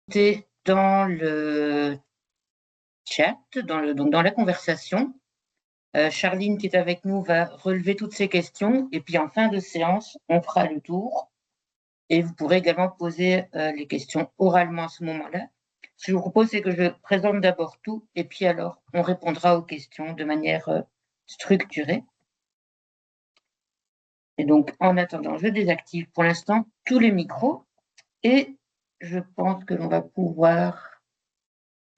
dans le chat, donc dans la conversation. Charline, qui est avec nous, va relever toutes ces questions. Et puis, en fin de séance, on fera le tour. Et vous pourrez également poser les questions oralement à ce moment-là. Ce que je vous propose, c'est que je présente d'abord tout. Et puis, alors, on répondra aux questions de manière structurée. Et donc, en attendant, je désactive pour l'instant tous les micros. Et je pense que l'on va pouvoir...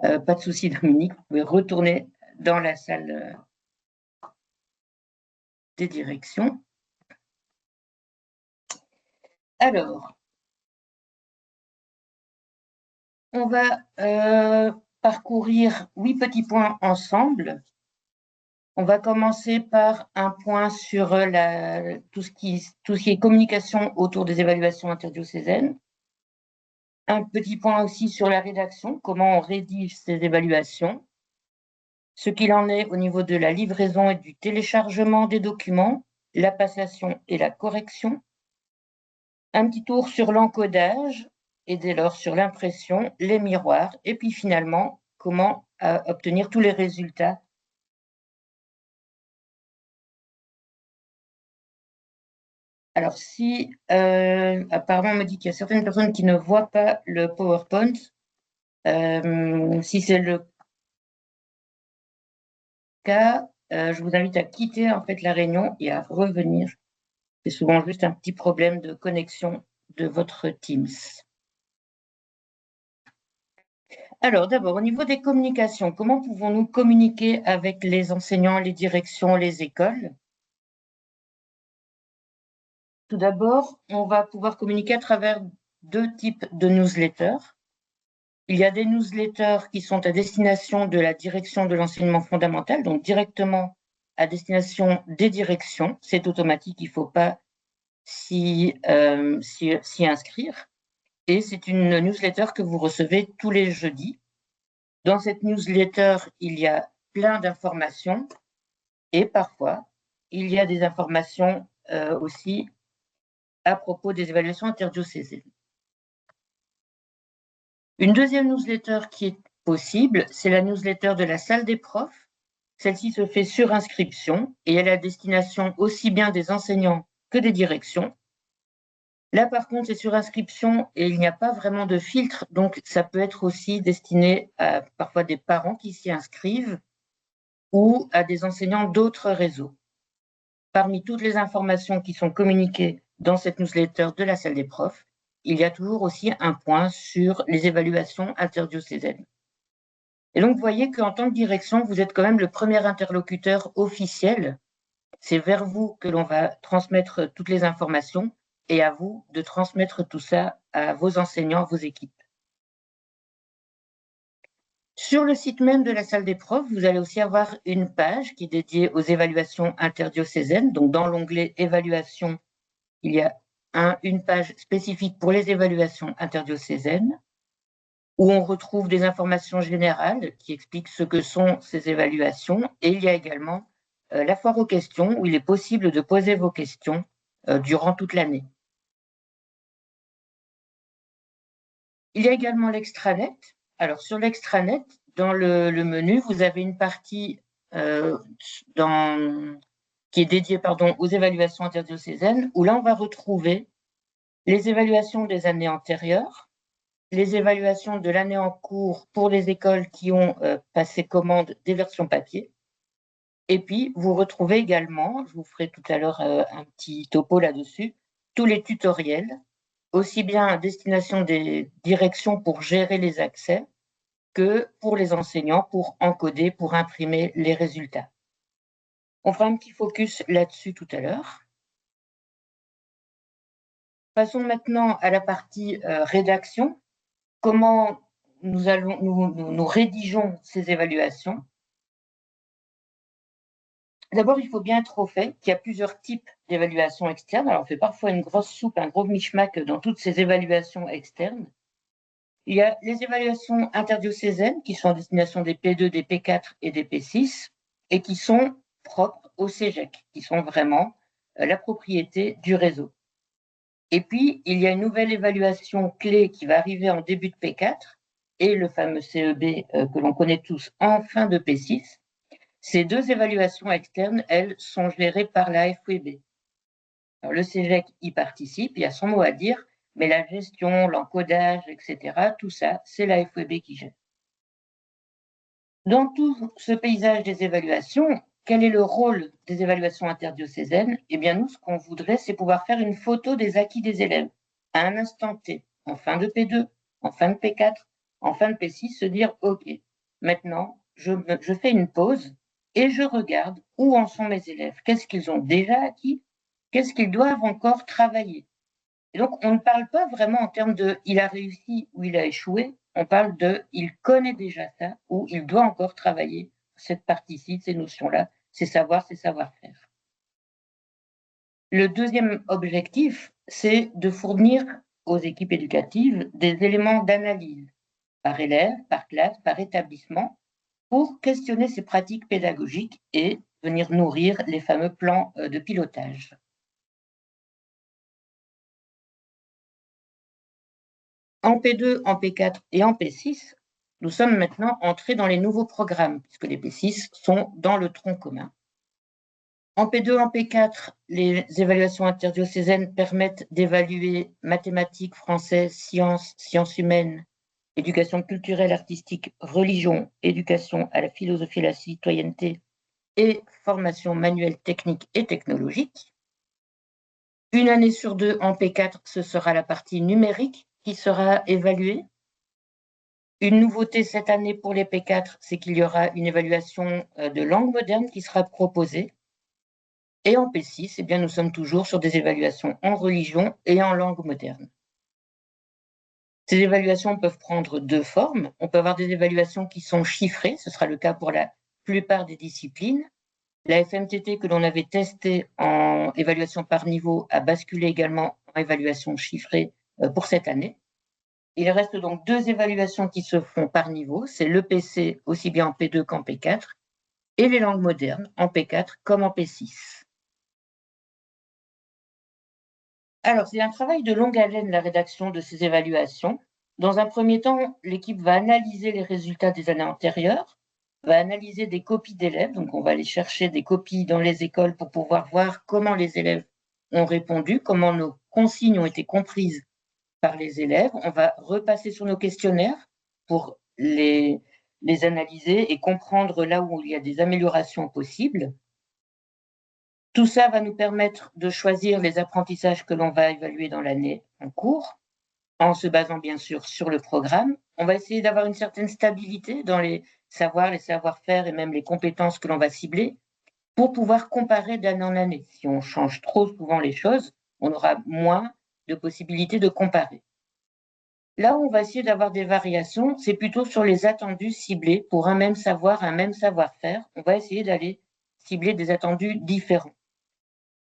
pas de souci, Dominique, vous pouvez retourner dans la salle des directions. Alors, on va parcourir 8 petits points ensemble. On va commencer par un point sur tout ce qui est communication autour des évaluations interdiocésaines. Un petit point aussi sur la rédaction, comment on rédige ces évaluations. Ce qu'il en est au niveau de la livraison et du téléchargement des documents, la passation et la correction. Un petit tour sur l'encodage et dès lors sur l'impression, les miroirs, et puis finalement, comment obtenir tous les résultats. Alors, si apparemment on me dit qu'il y a certaines personnes qui ne voient pas le PowerPoint, si c'est le cas, je vous invite à quitter en fait la réunion et à revenir. C'est souvent juste un petit problème de connexion de votre Teams. Alors, d'abord, au niveau des communications, comment pouvons-nous communiquer avec les enseignants, les directions, les écoles? Tout d'abord, on va pouvoir communiquer à travers 2 types de newsletters. Il y a des newsletters qui sont à destination de la direction de l'enseignement fondamental, donc directement à destination des directions. C'est automatique, il ne faut pas s'y inscrire. Et c'est une newsletter que vous recevez tous les jeudis. Dans cette newsletter, il y a plein d'informations et parfois, il y a des informations aussi à propos des évaluations interdiocésaines. Une deuxième newsletter qui est possible, c'est la newsletter de la salle des profs. Celle-ci se fait sur inscription et elle est à destination aussi bien des enseignants que des directions. Là, par contre, c'est sur inscription et il n'y a pas vraiment de filtre, donc ça peut être aussi destiné à parfois des parents qui s'y inscrivent ou à des enseignants d'autres réseaux. Parmi toutes les informations qui sont communiquées dans cette newsletter de la salle des profs, il y a toujours aussi un point sur les évaluations interdiocésaines. Et donc, vous voyez qu'en tant que direction, vous êtes quand même le premier interlocuteur officiel. C'est vers vous que l'on va transmettre toutes les informations et à vous de transmettre tout ça à vos enseignants, vos équipes. Sur le site même de la salle des profs, vous allez aussi avoir une page qui est dédiée aux évaluations interdiocésaines. Donc, dans l'onglet évaluation, il y a une page spécifique pour les évaluations interdiocésaines où on retrouve des informations générales qui expliquent ce que sont ces évaluations. Et il y a également la foire aux questions où il est possible de poser vos questions durant toute l'année. Il y a également l'extranet. Alors, sur l'extranet, dans le menu, vous avez une partie qui est dédiée aux évaluations interdiocésaines, où là, on va retrouver les évaluations des années antérieures, les évaluations de l'année en cours pour les écoles qui ont passé commande des versions papier. Et puis, vous retrouvez également, je vous ferai tout à l'heure un petit topo là-dessus, tous les tutoriels, aussi bien à destination des directions pour gérer les accès que pour les enseignants pour encoder, pour imprimer les résultats. On fera un petit focus là-dessus tout à l'heure. Passons maintenant à la partie rédaction. Comment nous rédigeons ces évaluations? D'abord, il faut bien être au fait qu'il y a plusieurs types d'évaluations externes. Alors, on fait parfois une grosse soupe, un gros mishmash dans toutes ces évaluations externes. Il y a les évaluations interdiocésaines qui sont à destination des P2, des P4 et des P6 et qui sont propres au CEGEC, qui sont vraiment la propriété du réseau. Et puis, il y a une nouvelle évaluation clé qui va arriver en début de P4 et le fameux CEB que l'on connaît tous en fin de P6, ces deux évaluations externes, elles, sont gérées par la FEB. Alors, le CEGEC y participe, il a son mot à dire, mais la gestion, l'encodage, etc., tout ça, c'est la FEB qui gère. Dans tout ce paysage des évaluations, quel est le rôle des évaluations interdiocésaines? Eh bien, nous, ce qu'on voudrait, c'est pouvoir faire une photo des acquis des élèves à un instant T, en fin de P2, en fin de P4, en fin de P6, se dire, OK, maintenant, je fais une pause et je regarde où en sont mes élèves, qu'est-ce qu'ils ont déjà acquis, qu'est-ce qu'ils doivent encore travailler. Et donc, on ne parle pas vraiment en termes de il a réussi ou il a échoué, on parle de il connaît déjà ça ou il doit encore travailler cette partie-ci, ces notions-là, ces savoirs, ces savoir-faire. Le deuxième objectif, c'est de fournir aux équipes éducatives des éléments d'analyse par élève, par classe, par établissement, pour questionner ces pratiques pédagogiques et venir nourrir les fameux plans de pilotage. En P2, en P4 et en P6, nous sommes maintenant entrés dans les nouveaux programmes, puisque les P6 sont dans le tronc commun. En P2, en P4, les évaluations interdiocésaines permettent d'évaluer mathématiques, français, sciences, sciences humaines, éducation culturelle, artistique, religion, éducation à la philosophie et la citoyenneté et formation manuelle, technique et technologique. Une année sur deux en P4, ce sera la partie numérique qui sera évaluée. Une nouveauté cette année pour les P4, c'est qu'il y aura une évaluation de langue moderne qui sera proposée. Et en P6, eh bien, nous sommes toujours sur des évaluations en religion et en langue moderne. Ces évaluations peuvent prendre deux formes. On peut avoir des évaluations qui sont chiffrées, ce sera le cas pour la plupart des disciplines. La FMTT que l'on avait testée en évaluation par niveau a basculé également en évaluation chiffrée pour cette année. Il reste donc deux évaluations qui se font par niveau, c'est l'EPC aussi bien en P2 qu'en P4 et les langues modernes en P4 comme en P6. Alors, c'est un travail de longue haleine, la rédaction de ces évaluations. Dans un premier temps, l'équipe va analyser les résultats des années antérieures, va analyser des copies d'élèves, donc on va aller chercher des copies dans les écoles pour pouvoir voir comment les élèves ont répondu, comment nos consignes ont été comprises par les élèves. On va repasser sur nos questionnaires pour les analyser et comprendre là où il y a des améliorations possibles. Tout ça va nous permettre de choisir les apprentissages que l'on va évaluer dans l'année en cours, en se basant bien sûr sur le programme. On va essayer d'avoir une certaine stabilité dans les savoirs, les savoir-faire et même les compétences que l'on va cibler pour pouvoir comparer d'année en année. Si on change trop souvent les choses, on aura moins de possibilités de comparer. Là où on va essayer d'avoir des variations, c'est plutôt sur les attendus ciblés pour un même savoir, un même savoir-faire. On va essayer d'aller cibler des attendus différents.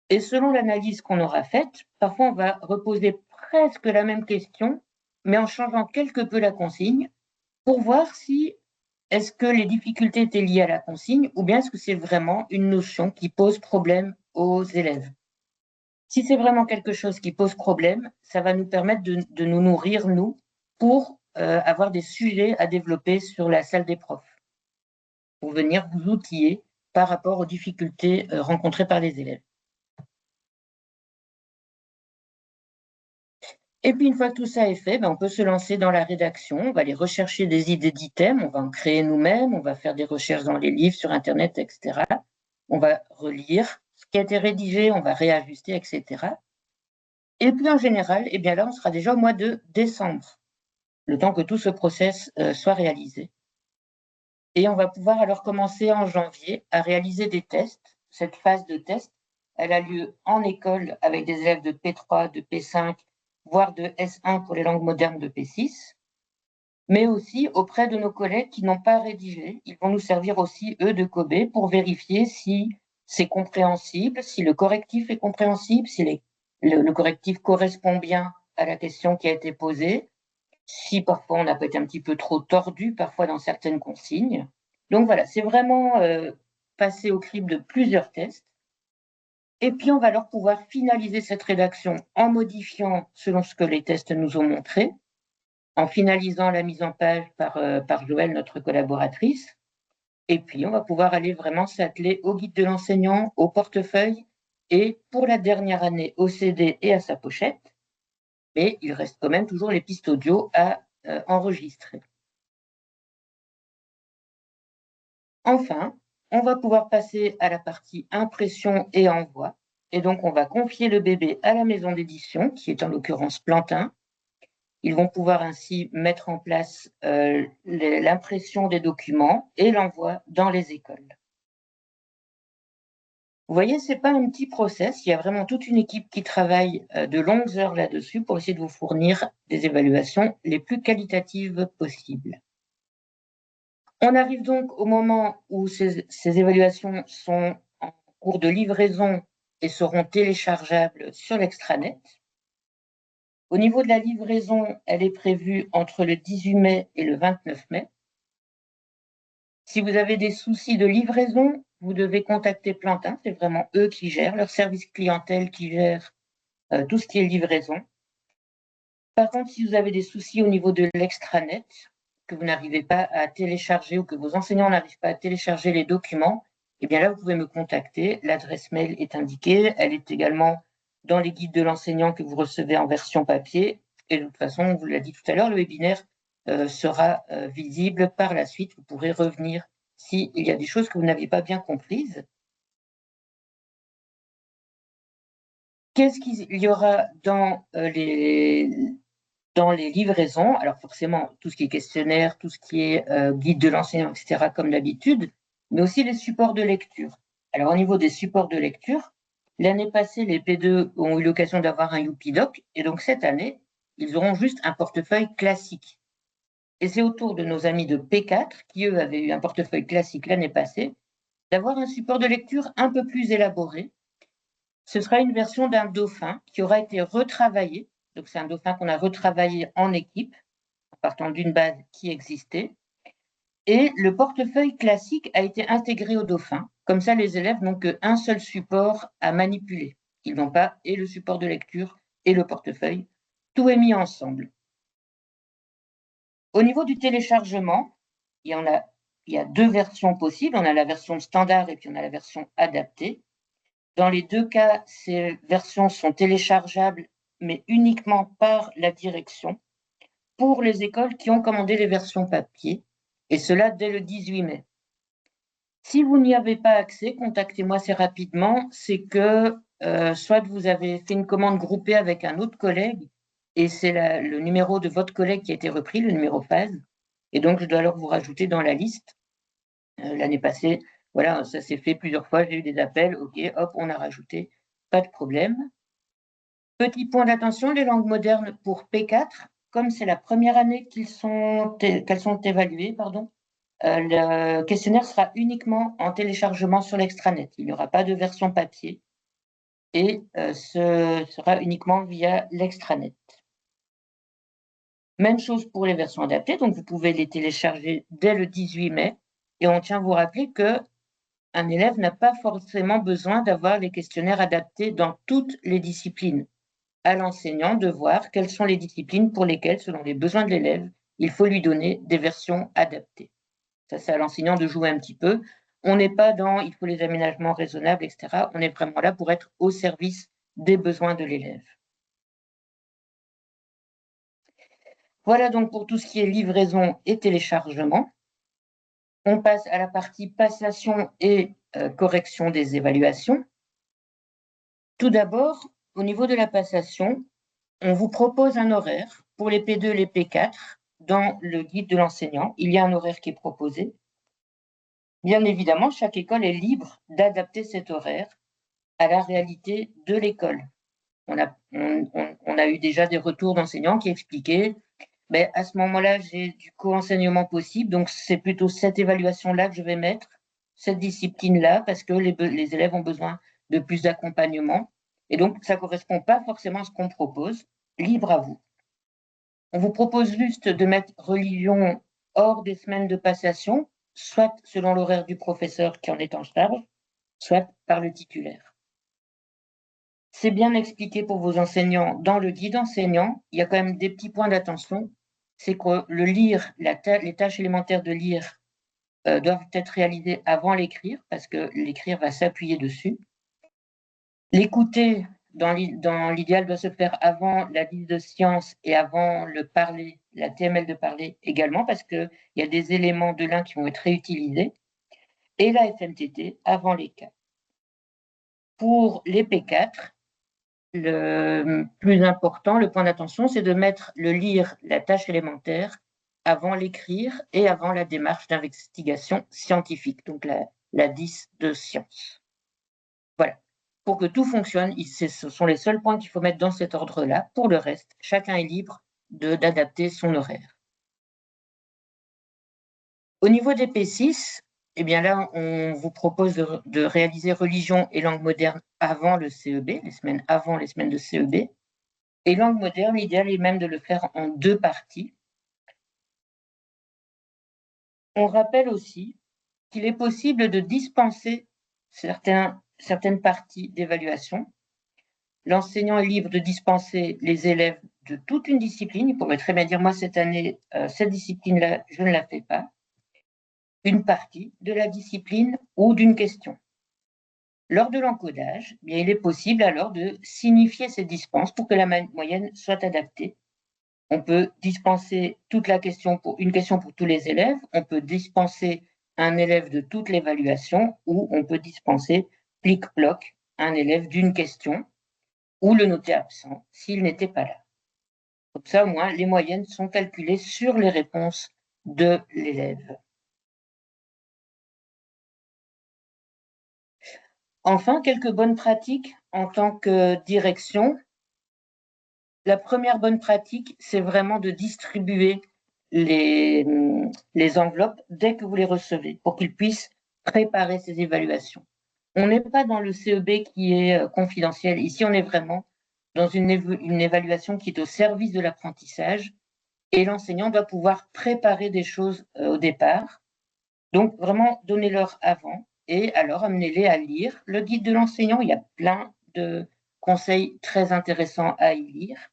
Et selon l'analyse qu'on aura faite, parfois on va reposer presque la même question, mais en changeant quelque peu la consigne, pour voir si est-ce que les difficultés étaient liées à la consigne ou bien est-ce que c'est vraiment une notion qui pose problème aux élèves. Si c'est vraiment quelque chose qui pose problème, ça va nous permettre de nous nourrir, nous, pour avoir des sujets à développer sur la salle des profs, pour venir vous outiller par rapport aux difficultés rencontrées par les élèves. Et puis, une fois que tout ça est fait, ben, on peut se lancer dans la rédaction. On va aller rechercher des idées d'items, on va en créer nous-mêmes, on va faire des recherches dans les livres, sur Internet, etc. On va relire ce qui a été rédigé, on va réajuster, etc. Et puis, en général, eh bien là, on sera déjà au mois de décembre, le temps que tout ce process soit réalisé. Et on va pouvoir alors commencer en janvier à réaliser des tests. Cette phase de test, elle a lieu en école avec des élèves de P3, de P5, voire de S1 pour les langues modernes de P6, mais aussi auprès de nos collègues qui n'ont pas rédigé. Ils vont nous servir aussi, eux, de Kobe pour vérifier si c'est compréhensible, si le correctif est compréhensible, si le correctif correspond bien à la question qui a été posée, si parfois on a peut-être un petit peu trop tordu, parfois dans certaines consignes. Donc voilà, c'est vraiment passer au crible de plusieurs tests. Et puis on va alors pouvoir finaliser cette rédaction en modifiant selon ce que les tests nous ont montré. en finalisant la mise en page par Joëlle, notre collaboratrice. Et puis, on va pouvoir aller vraiment s'atteler au guide de l'enseignant, au portefeuille et pour la dernière année au CD et à sa pochette. Mais il reste quand même toujours les pistes audio à enregistrer. Enfin, on va pouvoir passer à la partie impression et envoi. Et donc, on va confier le bébé à la maison d'édition, qui est en l'occurrence Plantin. Ils vont pouvoir ainsi mettre en place l'impression des documents et l'envoi dans les écoles. Vous voyez, ce n'est pas un petit process, il y a vraiment toute une équipe qui travaille de longues heures là-dessus pour essayer de vous fournir des évaluations les plus qualitatives possibles. On arrive donc au moment où ces évaluations sont en cours de livraison et seront téléchargeables sur l'extranet. Au niveau de la livraison, elle est prévue entre le 18 mai et le 29 mai. Si vous avez des soucis de livraison, vous devez contacter Plantin, c'est vraiment eux qui gèrent, leur service clientèle qui gère tout ce qui est livraison. Par contre, si vous avez des soucis au niveau de l'extranet, que vous n'arrivez pas à télécharger ou que vos enseignants n'arrivent pas à télécharger les documents, eh bien là, vous pouvez me contacter. L'adresse mail est indiquée. Elle est également dans les guides de l'enseignant que vous recevez en version papier. Et de toute façon, on vous l'a dit tout à l'heure, le webinaire sera visible par la suite. Vous pourrez revenir s'il y a des choses que vous n'aviez pas bien comprises. Qu'est-ce qu'il y aura dans les livraisons? Alors forcément, tout ce qui est questionnaire, tout ce qui est guide de l'enseignant, etc., comme d'habitude, mais aussi les supports de lecture. Alors au niveau des supports de lecture, l'année passée, les P2 ont eu l'occasion d'avoir un YouPiDoc, et donc cette année, ils auront juste un portefeuille classique. Et c'est au tour de nos amis de P4, qui eux avaient eu un portefeuille classique l'année passée, d'avoir un support de lecture un peu plus élaboré. Ce sera une version d'un dauphin qui aura été retravaillé. Donc c'est un dauphin qu'on a retravaillé en équipe, en partant d'une base qui existait. Et le portefeuille classique a été intégré au dauphin. Comme ça, les élèves n'ont qu'un seul support à manipuler. Ils n'ont pas et le support de lecture et le portefeuille. Tout est mis ensemble. Au niveau du téléchargement, il y a deux versions possibles. On a la version standard et puis on a la version adaptée. Dans les deux cas, ces versions sont téléchargeables, mais uniquement par la direction pour les écoles qui ont commandé les versions papier, et cela dès le 18 mai. Si vous n'y avez pas accès, contactez-moi assez rapidement. C'est que soit vous avez fait une commande groupée avec un autre collègue, et c'est le numéro de votre collègue qui a été repris, le numéro phase, et donc je dois alors vous rajouter dans la liste. L'année passée, voilà, ça s'est fait plusieurs fois, j'ai eu des appels, ok, hop, on a rajouté, pas de problème. Petit point d'attention, les langues modernes pour P4, comme c'est la première année qu'elles sont évaluées, pardon, le questionnaire sera uniquement en téléchargement sur l'extranet. Il n'y aura pas de version papier et ce sera uniquement via l'extranet. Même chose pour les versions adaptées, donc vous pouvez les télécharger dès le 18 mai. Et on tient à vous rappeler que un élève n'a pas forcément besoin d'avoir les questionnaires adaptés dans toutes les disciplines. À l'enseignant de voir quelles sont les disciplines pour lesquelles, selon les besoins de l'élève, il faut lui donner des versions adaptées. Ça, c'est à l'enseignant de jouer un petit peu. On n'est pas dans il faut les aménagements raisonnables, etc. On est vraiment là pour être au service des besoins de l'élève. Voilà donc pour tout ce qui est livraison et téléchargement. On passe à la partie passation et correction des évaluations. Tout d'abord, au niveau de la passation, on vous propose un horaire pour les P2 et les P4 dans le guide de l'enseignant. Il y a un horaire qui est proposé. Bien évidemment, chaque école est libre d'adapter cet horaire à la réalité de l'école. On a eu déjà des retours d'enseignants qui expliquaient à ce moment-là, j'ai du co-enseignement possible, donc c'est plutôt cette évaluation-là que je vais mettre, cette discipline-là, parce que les élèves ont besoin de plus d'accompagnement. Et donc, ça ne correspond pas forcément à ce qu'on propose. Libre à vous. On vous propose juste de mettre religion hors des semaines de passation, soit selon l'horaire du professeur qui en est en charge, soit par le titulaire. C'est bien expliqué pour vos enseignants dans le guide enseignant. Il y a quand même des petits points d'attention. c'est que les tâches élémentaires de lire doivent être réalisées avant l'écrire, parce que l'écrire va s'appuyer dessus. L'écouter, dans l'idéal, doit se faire avant la liste de sciences et avant le parler, la TML de parler également, parce qu'il y a des éléments de l'un qui vont être réutilisés. Et la FMTT avant les cas. Pour les P4, le plus important, le point d'attention, c'est de mettre le lire, la tâche élémentaire, avant l'écrire et avant la démarche d'investigation scientifique, donc la 10 de science. Voilà. Pour que tout fonctionne, ce sont les seuls points qu'il faut mettre dans cet ordre-là. Pour le reste, chacun est libre d'adapter son horaire. Au niveau des P6, eh bien là, on vous propose de réaliser religion et langue moderne avant le CEB, les semaines avant les semaines de CEB. Et langue moderne, l'idéal est même de le faire en 2 parties. On rappelle aussi qu'il est possible de dispenser certaines parties d'évaluation. L'enseignant est libre de dispenser les élèves de toute une discipline. Il pourrait très bien dire, moi, cette année, cette discipline-là, je ne la fais pas. Une partie de la discipline ou d'une question. Lors de l'encodage, bien, il est possible alors de signifier ces dispenses pour que la moyenne soit adaptée. On peut dispenser une question pour tous les élèves, on peut dispenser un élève de toute l'évaluation ou on peut dispenser plic-ploc un élève d'une question ou le noter absent s'il n'était pas là. Comme ça, au moins, les moyennes sont calculées sur les réponses de l'élève. Enfin, quelques bonnes pratiques en tant que direction. La première bonne pratique, c'est vraiment de distribuer les enveloppes dès que vous les recevez pour qu'ils puissent préparer ces évaluations. On n'est pas dans le CEB qui est confidentiel. Ici, on est vraiment dans une évaluation qui est au service de l'apprentissage et l'enseignant doit pouvoir préparer des choses au départ. Donc, vraiment, donnez-leur avant et alors amenez-les à lire le guide de l'enseignant. Il y a plein de conseils très intéressants à y lire.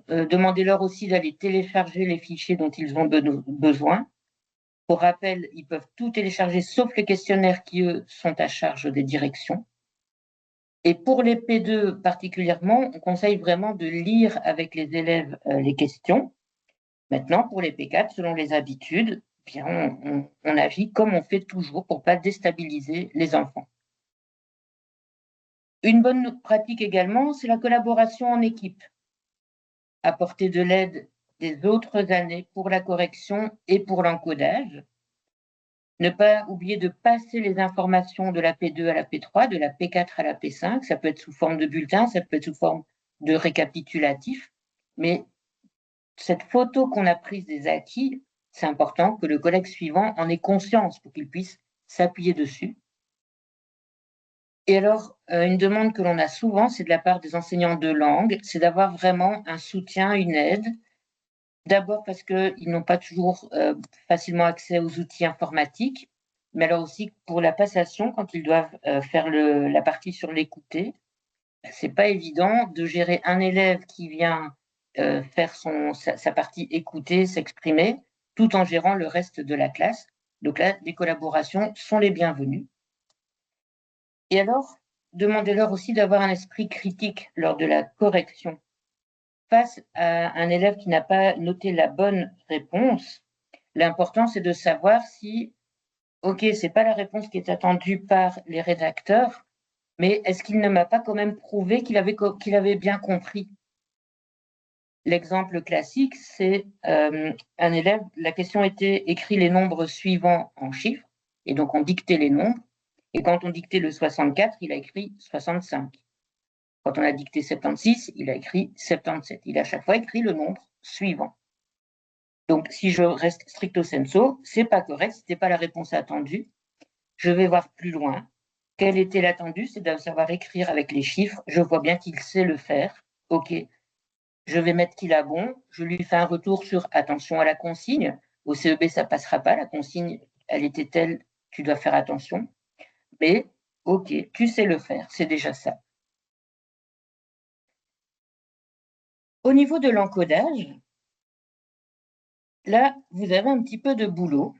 Demandez-leur aussi d'aller télécharger les fichiers dont ils ont besoin. Pour rappel, ils peuvent tout télécharger sauf les questionnaires qui, eux, sont à charge des directions. Et pour les P2 particulièrement, on conseille vraiment de lire avec les élèves les questions. Maintenant, pour les P4, selon les habitudes, bien, on agit comme on fait toujours pour ne pas déstabiliser les enfants. Une bonne pratique également, c'est la collaboration en équipe. Apporter de l'aide des autres années pour la correction et pour l'encodage. Ne pas oublier de passer les informations de la P2 à la P3, de la P4 à la P5. Ça peut être sous forme de bulletin, ça peut être sous forme de récapitulatif. Mais cette photo qu'on a prise des acquis, c'est important que le collègue suivant en ait conscience pour qu'il puisse s'appuyer dessus. Et alors, une demande que l'on a souvent, c'est de la part des enseignants de langue, c'est d'avoir vraiment un soutien, une aide. D'abord parce qu'ils n'ont pas toujours facilement accès aux outils informatiques, mais alors aussi pour la passation, quand ils doivent faire la partie sur l'écouter, c'est pas évident de gérer un élève qui vient faire sa partie écouter, s'exprimer, tout en gérant le reste de la classe. Donc là, les collaborations sont les bienvenues. Et alors, demandez-leur aussi d'avoir un esprit critique lors de la correction. Face à un élève qui n'a pas noté la bonne réponse, l'important, c'est de savoir si, OK, c'est pas la réponse qui est attendue par les rédacteurs, mais est-ce qu'il ne m'a pas quand même prouvé qu'il avait bien compris? L'exemple classique, c'est un élève, la question était écrit les nombres suivants en chiffres, et donc on dictait les nombres, et quand on dictait le 64, il a écrit 65. Quand on a dicté 76, il a écrit 77. Il a à chaque fois écrit le nombre suivant. Donc, si je reste stricto sensu, c'est pas correct, c'était pas la réponse attendue. Je vais voir plus loin. Quel était l'attendu? C'est de savoir écrire avec les chiffres. Je vois bien qu'il sait le faire. OK. Je vais mettre qu'il a bon. Je lui fais un retour sur attention à la consigne. Au CEB, ça passera pas. La consigne, elle était telle, tu dois faire attention. Mais OK, tu sais le faire. C'est déjà ça. Au niveau de l'encodage, là, vous avez un petit peu de boulot.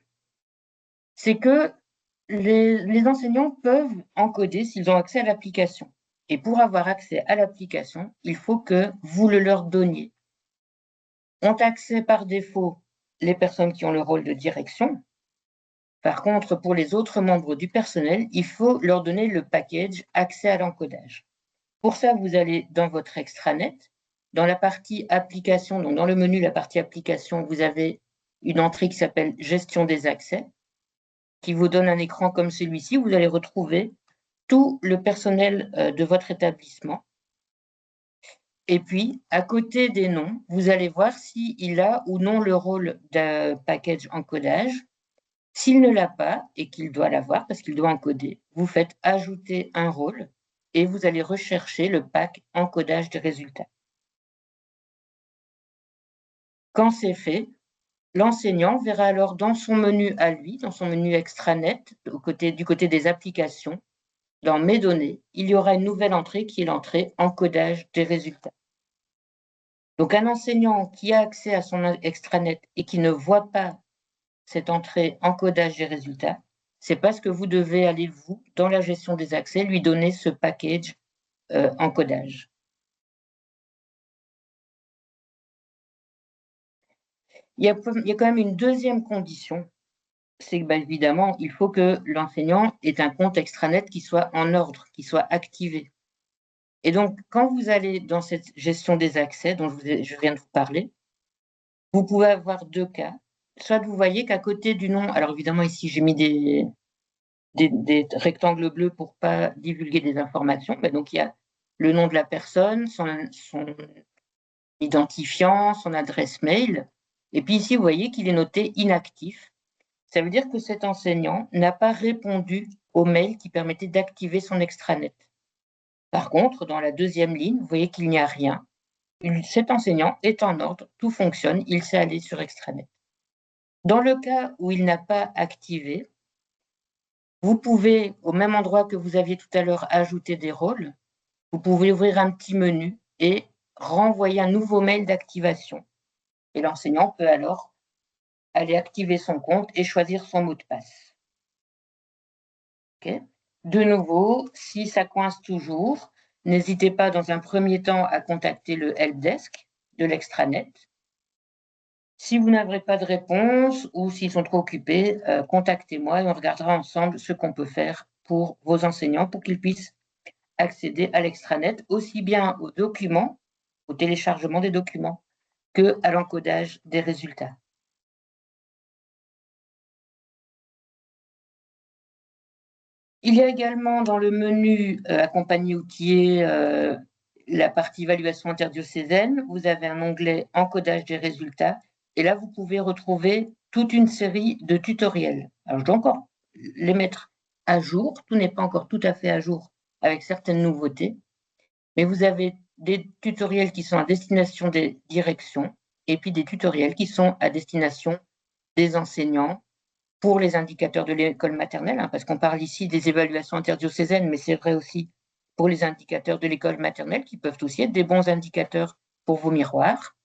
C'est que les enseignants peuvent encoder s'ils ont accès à l'application. Et pour avoir accès à l'application, il faut que vous le leur donniez. Ont accès par défaut les personnes qui ont le rôle de direction. Par contre, pour les autres membres du personnel, il faut leur donner le package accès à l'encodage. Pour ça, vous allez dans votre extranet, dans la partie application, donc dans le menu, la partie application, vous avez une entrée qui s'appelle gestion des accès, qui vous donne un écran comme celui-ci. Vous allez retrouver tout le personnel de votre établissement. Et puis, à côté des noms, vous allez voir s'il a ou non le rôle d'un package encodage. S'il ne l'a pas et qu'il doit l'avoir parce qu'il doit encoder, vous faites ajouter un rôle et vous allez rechercher le pack encodage des résultats. Quand c'est fait, l'enseignant verra alors dans son menu à lui, dans son menu extranet, du côté des applications, dans Mes données, il y aura une nouvelle entrée qui est l'entrée encodage des résultats. Donc un enseignant qui a accès à son extranet et qui ne voit pas cette entrée encodage des résultats, c'est parce que vous devez aller, vous, dans la gestion des accès, lui donner ce package encodage. Il y a quand même une deuxième condition, c'est que, évidemment, il faut que l'enseignant ait un compte extranet qui soit en ordre, qui soit activé. Et donc, quand vous allez dans cette gestion des accès dont je viens de vous parler, vous pouvez avoir deux cas. Soit vous voyez qu'à côté du nom, alors évidemment ici j'ai mis des rectangles bleus pour ne pas divulguer des informations, mais donc il y a le nom de la personne, son identifiant, son adresse mail, et puis ici vous voyez qu'il est noté inactif. Ça veut dire que cet enseignant n'a pas répondu au mail qui permettait d'activer son extranet. Par contre, dans la deuxième ligne, vous voyez qu'il n'y a rien. Cet enseignant est en ordre, tout fonctionne, il sait aller sur extranet. Dans le cas où il n'a pas activé, vous pouvez, au même endroit que vous aviez tout à l'heure, ajouter des rôles. Vous pouvez ouvrir un petit menu et renvoyer un nouveau mail d'activation. Et l'enseignant peut alors aller activer son compte et choisir son mot de passe. Okay. De nouveau, si ça coince toujours, n'hésitez pas dans un premier temps à contacter le helpdesk de l'extranet. Si vous n'aurez pas de réponse ou s'ils sont trop occupés, contactez-moi et on regardera ensemble ce qu'on peut faire pour vos enseignants pour qu'ils puissent accéder à l'extranet, aussi bien aux documents, au téléchargement des documents, qu'à l'encodage des résultats. Il y a également dans le menu accompagné outillé la partie évaluation interdiocésaine. Vous avez un onglet encodage des résultats et là vous pouvez retrouver toute une série de tutoriels. Alors je dois encore les mettre à jour. Tout n'est pas encore tout à fait à jour avec certaines nouveautés, mais vous avez des tutoriels qui sont à destination des directions et puis des tutoriels qui sont à destination des enseignants pour les indicateurs de l'école maternelle, hein, parce qu'on parle ici des évaluations interdiocésaines, mais c'est vrai aussi pour les indicateurs de l'école maternelle qui peuvent aussi être des bons indicateurs pour vos miroirs.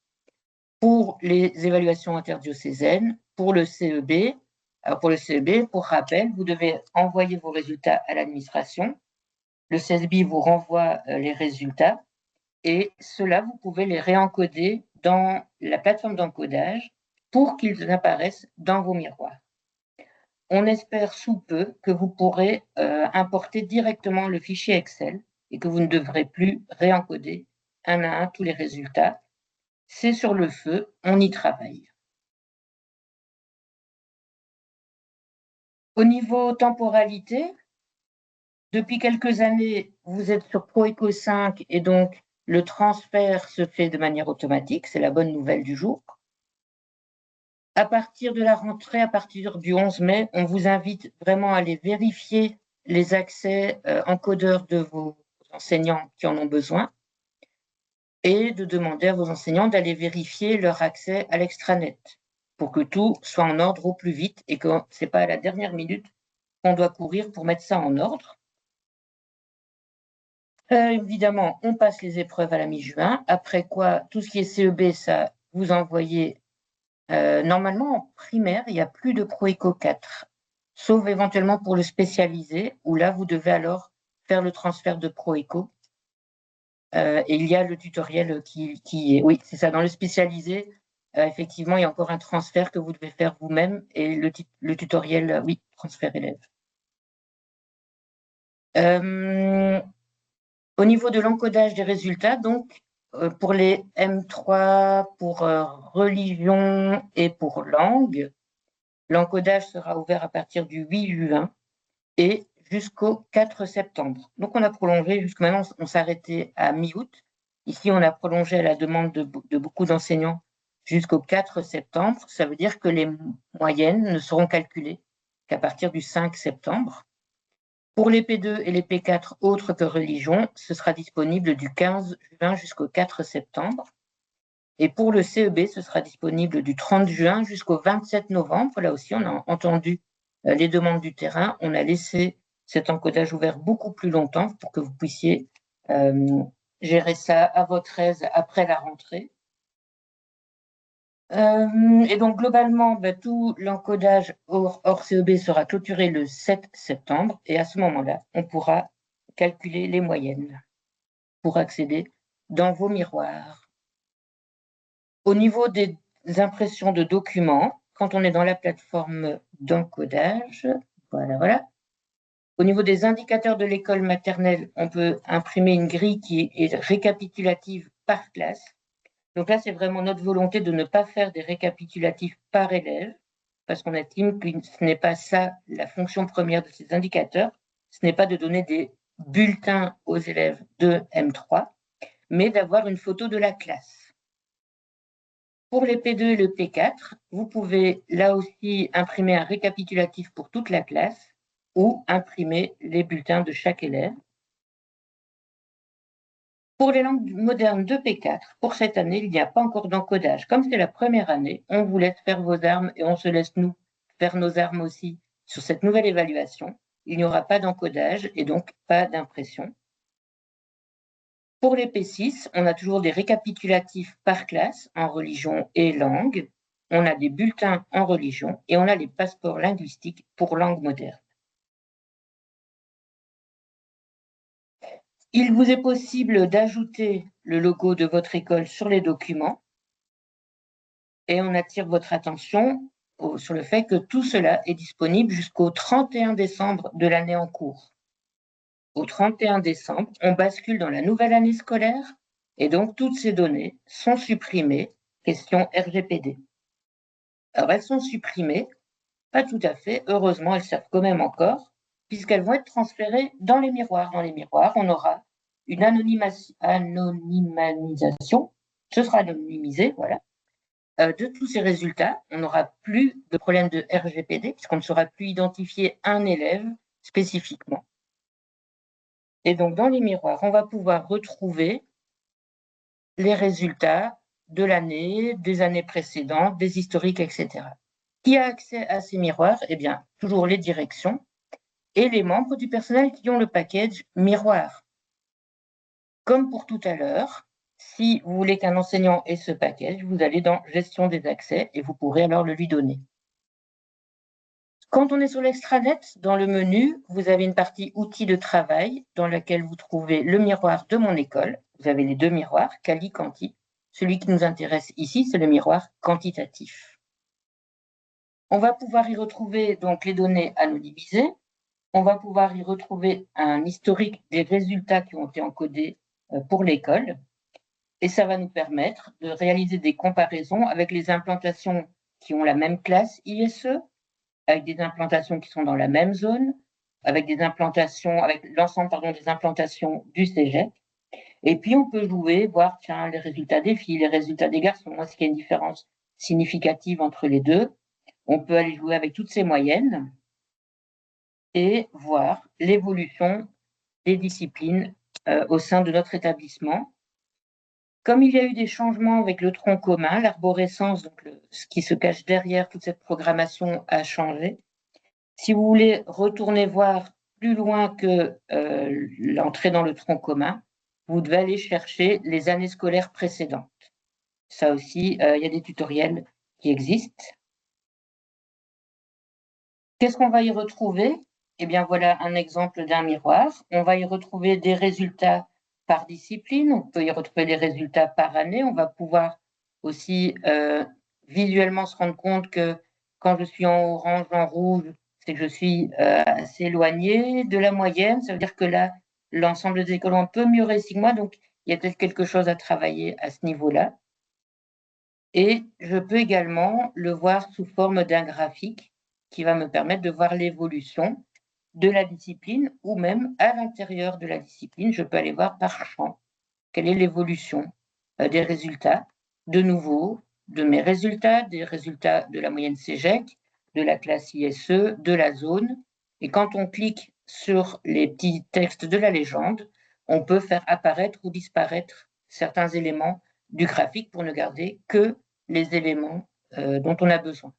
Pour les évaluations interdiocésaines, pour le CEB, alors pour le CEB, pour rappel, vous devez envoyer vos résultats à l'administration. Le CESBI vous renvoie les résultats et ceux-là, vous pouvez les réencoder dans la plateforme d'encodage pour qu'ils apparaissent dans vos miroirs. On espère sous peu que vous pourrez importer directement le fichier Excel et que vous ne devrez plus réencoder un à un tous les résultats. C'est sur le feu, on y travaille. Au niveau temporalité, depuis quelques années, vous êtes sur ProEco 5 et donc le transfert se fait de manière automatique. C'est la bonne nouvelle du jour. À partir de la rentrée, à partir du 11 mai, on vous invite vraiment à aller vérifier les accès encodeurs de vos enseignants qui en ont besoin et de demander à vos enseignants d'aller vérifier leur accès à l'extranet pour que tout soit en ordre au plus vite et que ce n'est pas à la dernière minute qu'on doit courir pour mettre ça en ordre. Évidemment, on passe les épreuves à la mi-juin, après quoi tout ce qui est CEB, ça vous envoyez Normalement, en primaire, il n'y a plus de Proéco 4, sauf éventuellement pour le spécialisé, où là, vous devez alors faire le transfert de Proéco. Et il y a le tutoriel qui est… Oui, c'est ça, dans le spécialisé, effectivement, il y a encore un transfert que vous devez faire vous-même et le tutoriel, oui, transfert élève. Au niveau de l'encodage des résultats, donc, pour les M3, pour religion et pour langue, l'encodage sera ouvert à partir du 8 juin et jusqu'au 4 septembre. Donc, on a prolongé, jusqu'à maintenant, on s'arrêtait à mi-août. Ici, on a prolongé à la demande de beaucoup d'enseignants jusqu'au 4 septembre. Ça veut dire que les moyennes ne seront calculées qu'à partir du 5 septembre. Pour les P2 et les P4 autres que religion, ce sera disponible du 15 juin jusqu'au 4 septembre. Et pour le CEB, ce sera disponible du 30 juin jusqu'au 27 novembre. Là aussi, on a entendu les demandes du terrain. On a laissé cet encodage ouvert beaucoup plus longtemps pour que vous puissiez gérer ça à votre aise après la rentrée. Et donc, globalement, tout l'encodage hors CEB sera clôturé le 7 septembre. Et à ce moment-là, on pourra calculer les moyennes pour accéder dans vos miroirs. Au niveau des impressions de documents, quand on est dans la plateforme d'encodage, voilà. Au niveau des indicateurs de l'école maternelle, on peut imprimer une grille qui est récapitulative par classe. Donc là, c'est vraiment notre volonté de ne pas faire des récapitulatifs par élève, parce qu'on estime que ce n'est pas ça la fonction première de ces indicateurs. Ce n'est pas de donner des bulletins aux élèves de M3, mais d'avoir une photo de la classe. Pour les P2 et le P4, vous pouvez là aussi imprimer un récapitulatif pour toute la classe ou imprimer les bulletins de chaque élève. Pour les langues modernes de P4, pour cette année, il n'y a pas encore d'encodage. Comme c'est la première année, on vous laisse faire vos armes et on se laisse nous faire nos armes aussi sur cette nouvelle évaluation. Il n'y aura pas d'encodage et donc pas d'impression. Pour les P6, on a toujours des récapitulatifs par classe en religion et langue. On a des bulletins en religion et on a les passeports linguistiques pour langue moderne. Il vous est possible d'ajouter le logo de votre école sur les documents et on attire votre attention sur le fait que tout cela est disponible jusqu'au 31 décembre de l'année en cours. Au 31 décembre, on bascule dans la nouvelle année scolaire et donc toutes ces données sont supprimées, question RGPD. Alors elles sont supprimées, pas tout à fait, heureusement elles servent quand même encore, puisqu'elles vont être transférées dans les miroirs. Dans les miroirs, on aura une anonymisation, ce sera anonymisé, voilà, de tous ces résultats. On n'aura plus de problème de RGPD, puisqu'on ne saura plus identifier un élève spécifiquement. Et donc, dans les miroirs, on va pouvoir retrouver les résultats de l'année, des années précédentes, des historiques, etc. Qui a accès à ces miroirs? Eh bien, toujours les directions et les membres du personnel qui ont le package miroir. Comme pour tout à l'heure, si vous voulez qu'un enseignant ait ce package, vous allez dans Gestion des accès et vous pourrez alors le lui donner. Quand on est sur l'extranet, dans le menu, vous avez une partie outils de travail dans laquelle vous trouvez le miroir de mon école. Vous avez les deux miroirs, Quali, Quanti. Celui qui nous intéresse ici, c'est le miroir quantitatif. On va pouvoir y retrouver donc les données anonymisées. On va pouvoir y retrouver un historique des résultats qui ont été encodés pour l'école. Et ça va nous permettre de réaliser des comparaisons avec les implantations qui ont la même classe ISE, avec des implantations qui sont dans la même zone, avec des implantations, avec l'ensemble des implantations du cégep. Et puis on peut jouer, voir tiens, les résultats des filles, les résultats des garçons, est-ce qu'il y a une différence significative entre les deux. On peut aller jouer avec toutes ces moyennes et voir l'évolution des disciplines au sein de notre établissement. Comme il y a eu des changements avec le tronc commun, l'arborescence, donc ce qui se cache derrière toute cette programmation, a changé. Si vous voulez retourner voir plus loin que l'entrée dans le tronc commun, vous devez aller chercher les années scolaires précédentes. Ça aussi, il y a des tutoriels qui existent. Qu'est-ce qu'on va y retrouver? Eh bien, voilà un exemple d'un miroir. On va y retrouver des résultats par discipline, on peut y retrouver des résultats par année. On va pouvoir aussi visuellement se rendre compte que quand je suis en orange, en rouge, c'est que je suis assez éloigné de la moyenne. Ça veut dire que là, l'ensemble des écoles ont un peu mieux réussi que moi, donc il y a peut-être quelque chose à travailler à ce niveau-là. Et je peux également le voir sous forme d'un graphique qui va me permettre de voir l'évolution de la discipline ou même à l'intérieur de la discipline, je peux aller voir par champ quelle est l'évolution des résultats, de nouveau, de mes résultats, des résultats de la moyenne CEGEC, de la classe ISE, de la zone. Et quand on clique sur les petits textes de la légende, on peut faire apparaître ou disparaître certains éléments du graphique pour ne garder que les éléments dont on a besoin.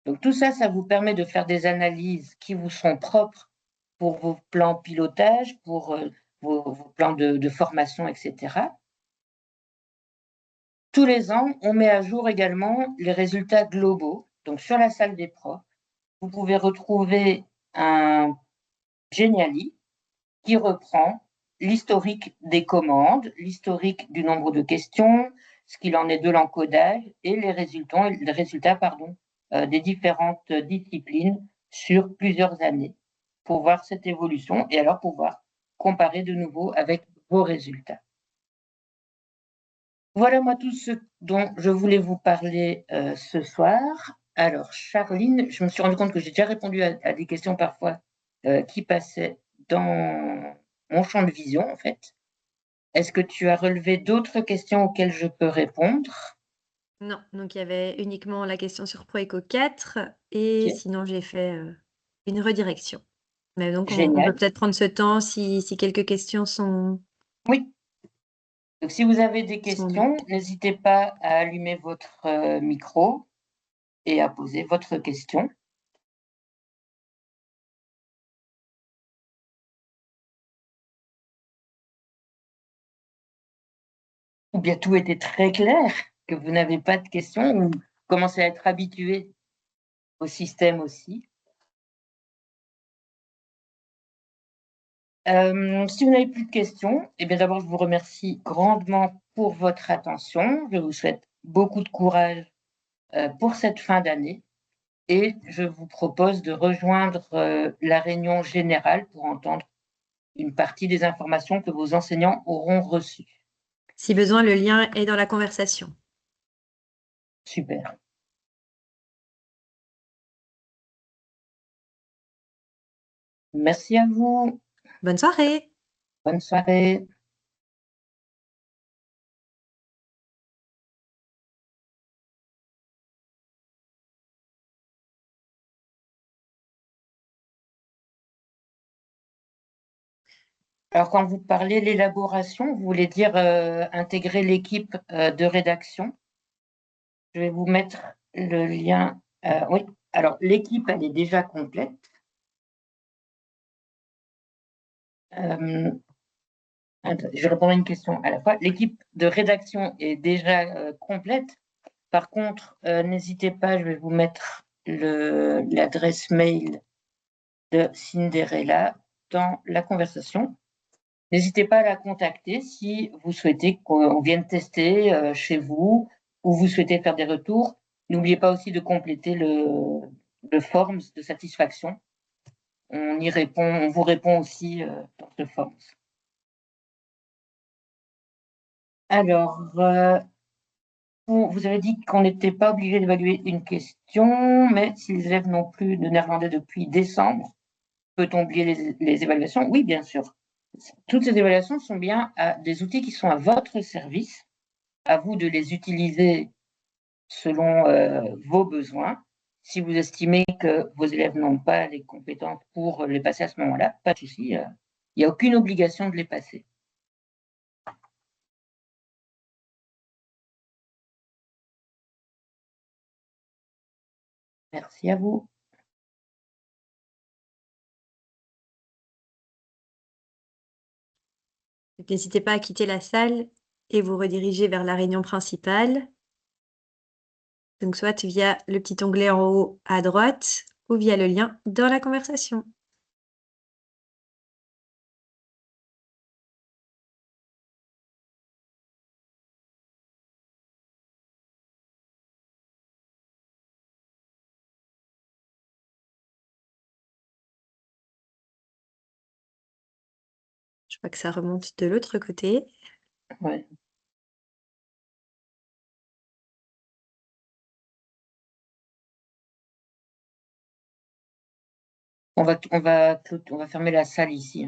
Donc tout ça, ça vous permet de faire des analyses qui vous sont propres pour vos plans pilotage, pour vos plans de formation, etc. Tous les ans, on met à jour également les résultats globaux. Donc sur la salle des profs, vous pouvez retrouver un Geniali qui reprend l'historique des commandes, l'historique du nombre de questions, ce qu'il en est de l'encodage et les résultats des différentes disciplines sur plusieurs années pour voir cette évolution et alors pouvoir comparer de nouveau avec vos résultats. Voilà moi tout ce dont je voulais vous parler ce soir. Alors, Charline, je me suis rendu compte que j'ai déjà répondu à des questions parfois qui passaient dans mon champ de vision, en fait. Est-ce que tu as relevé d'autres questions auxquelles je peux répondre? Non, donc il y avait uniquement la question sur Proeco 4 et Ok, sinon j'ai fait, une redirection. Mais donc on peut génial. peut-être prendre ce temps si quelques questions Oui, donc si vous avez des sont là. questions, n'hésitez pas à allumer votre micro et à poser votre question. Ou bien tout était très clair, que vous n'avez pas de questions ou commencez à être habitué au système aussi. Si vous n'avez plus de questions, eh bien d'abord, je vous remercie grandement pour votre attention. Je vous souhaite beaucoup de courage pour cette fin d'année et je vous propose de rejoindre la réunion générale pour entendre une partie des informations que vos enseignants auront reçues. Si besoin, le lien est dans la conversation. Super. Merci à vous. Bonne soirée! Bonne soirée. Alors, quand vous parlez l'élaboration, vous voulez dire intégrer l'équipe de rédaction. Je vais vous mettre le lien. Oui, alors l'équipe, elle est déjà complète. Euh, je vais répondre à une question à la fois. L'équipe de rédaction est déjà complète. Par contre, n'hésitez pas, je vais vous mettre l'adresse mail de Cinderella dans la conversation. N'hésitez pas à la contacter si vous souhaitez qu'on vienne tester chez vous ou vous souhaitez faire des retours. N'oubliez pas aussi de compléter le forms de satisfaction. On vous répond aussi dans ce forms. Alors, vous avez dit qu'on n'était pas obligé d'évaluer une question, mais si les élèves n'ont plus de néerlandais depuis décembre, peut-on oublier les évaluations? Oui, bien sûr. Toutes ces évaluations sont bien des outils qui sont à votre service. À vous de les utiliser selon vos besoins. Si vous estimez que vos élèves n'ont pas les compétences pour les passer à ce moment-là, pas de souci. Il n'y a aucune obligation de les passer. Merci à vous. N'hésitez pas à quitter la salle et vous rediriger vers la réunion principale. Donc, soit via le petit onglet en haut à droite ou via le lien dans la conversation. Je vois que ça remonte de l'autre côté. Ouais. On va fermer la salle ici, hein.